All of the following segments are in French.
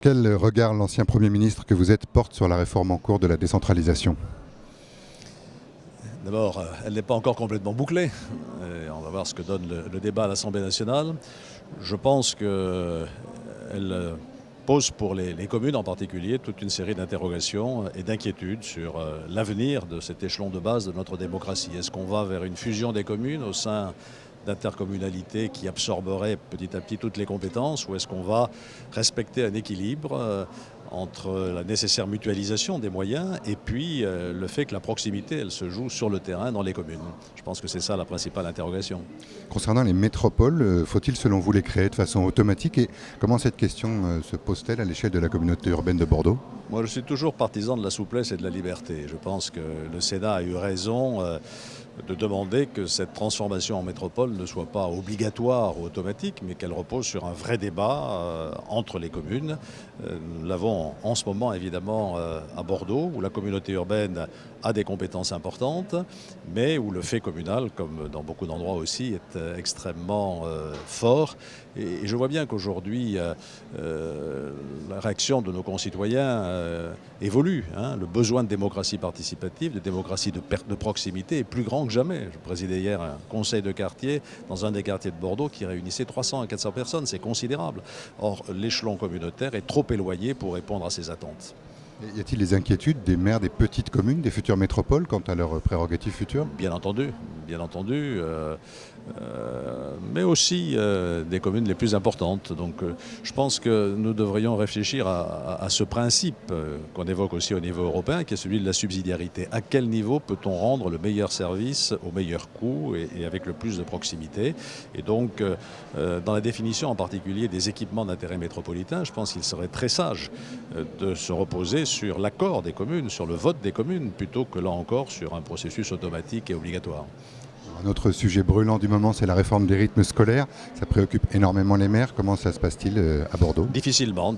Quel regard l'ancien Premier ministre que vous êtes porte sur la réforme en cours de la décentralisation? D'abord, elle n'est pas encore complètement bouclée. On va voir ce que donne le débat à l'Assemblée nationale. Je pense qu'elle pose pour les communes en particulier toute une série d'interrogations et d'inquiétudes sur l'avenir de cet échelon de base de notre démocratie. Est-ce qu'on va vers une fusion des communes au sein d'intercommunalités qui absorberait petit à petit toutes les compétences, ou est-ce qu'on va respecter un équilibre entre la nécessaire mutualisation des moyens et puis le fait que la proximité, elle se joue sur le terrain dans les communes. Je pense que c'est ça la principale interrogation. Concernant les métropoles, faut-il selon vous les créer de façon automatique et comment cette question se pose-t-elle à l'échelle de la communauté urbaine de Bordeaux? Moi, je suis toujours partisan de la souplesse et de la liberté. Je pense que le Sénat a eu raison de demander que cette transformation en métropole ne soit pas obligatoire ou automatique, mais qu'elle repose sur un vrai débat entre les communes. Nous l'avons en ce moment évidemment à Bordeaux, où la communauté urbaine a des compétences importantes, mais où le fait communal, comme dans beaucoup d'endroits aussi, est extrêmement fort. Et je vois bien qu'aujourd'hui, la réaction de nos concitoyens évolue. Le besoin de démocratie participative, de démocratie de proximité est plus grand que jamais. Je présidais hier un conseil de quartier dans un des quartiers de Bordeaux qui réunissait 300 à 400 personnes. C'est considérable. Or, l'échelon communautaire est trop éloigné pour répondre à ces attentes. Y a-t-il des inquiétudes des maires des petites communes, des futures métropoles, quant à leurs prérogatives futures? Bien entendu, mais aussi des communes les plus importantes. Donc je pense que nous devrions réfléchir à ce principe qu'on évoque aussi au niveau européen, qui est celui de la subsidiarité. À quel niveau peut-on rendre le meilleur service au meilleur coût et avec le plus de proximité? Et donc, dans la définition en particulier des équipements d'intérêt métropolitain, je pense qu'il serait très sage de se reposer sur l'accord des communes, sur le vote des communes, plutôt que là encore sur un processus automatique et obligatoire. Un autre sujet brûlant du moment, c'est la réforme des rythmes scolaires. Ça préoccupe énormément les maires. Comment ça se passe-t-il à Bordeaux? Difficilement.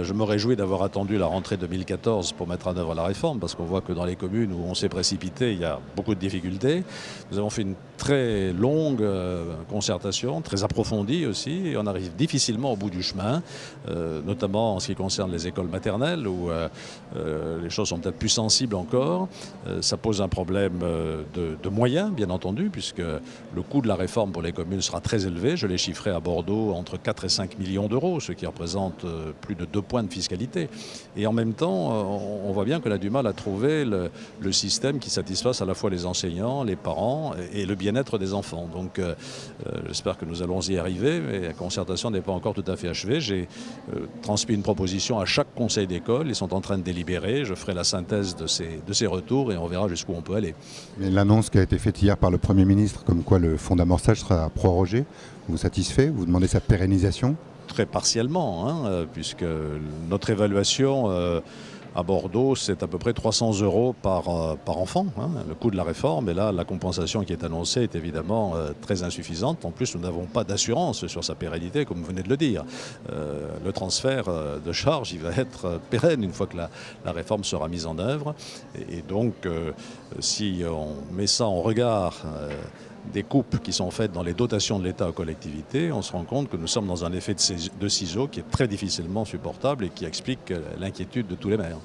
Je me réjouis d'avoir attendu la rentrée 2014 pour mettre en œuvre la réforme, parce qu'on voit que dans les communes où on s'est précipité, il y a beaucoup de difficultés. Nous avons fait une très longue concertation, très approfondie aussi, et on arrive difficilement au bout du chemin, notamment en ce qui concerne les écoles maternelles, où les choses sont peut-être plus sensibles encore. Ça pose un problème de moyens, bien entendu, puisque le coût de la réforme pour les communes sera très élevé. Je l'ai chiffré à Bordeaux entre 4 et 5 millions d'euros, ce qui représente plus de 2 points de fiscalité. Et en même temps, on voit bien qu'on a du mal à trouver le système qui satisfasse à la fois les enseignants, les parents et le bien-être des enfants. Donc j'espère que nous allons y arriver, mais la concertation n'est pas encore tout à fait achevée. J'ai transmis une proposition à chaque conseil d'école. Ils sont en train de délibérer. Je ferai la synthèse de ces retours et on verra jusqu'où on peut aller. Mais l'annonce qui a été faite hier par le Premier ministre, comme quoi le fonds d'amorçage sera prorogé, vous satisfait? Vous demandez sa pérennisation? Très partiellement, puisque notre évaluation à Bordeaux, c'est à peu près 300 euros par enfant, le coût de la réforme. Et là, la compensation qui est annoncée est évidemment très insuffisante. En plus, nous n'avons pas d'assurance sur sa pérennité, comme vous venez de le dire. Le transfert de charge, il va être pérenne une fois que la réforme sera mise en œuvre. Et donc, si on met ça en regard des coupes qui sont faites dans les dotations de l'État aux collectivités, on se rend compte que nous sommes dans un effet de ciseaux qui est très difficilement supportable et qui explique l'inquiétude de tous les maires.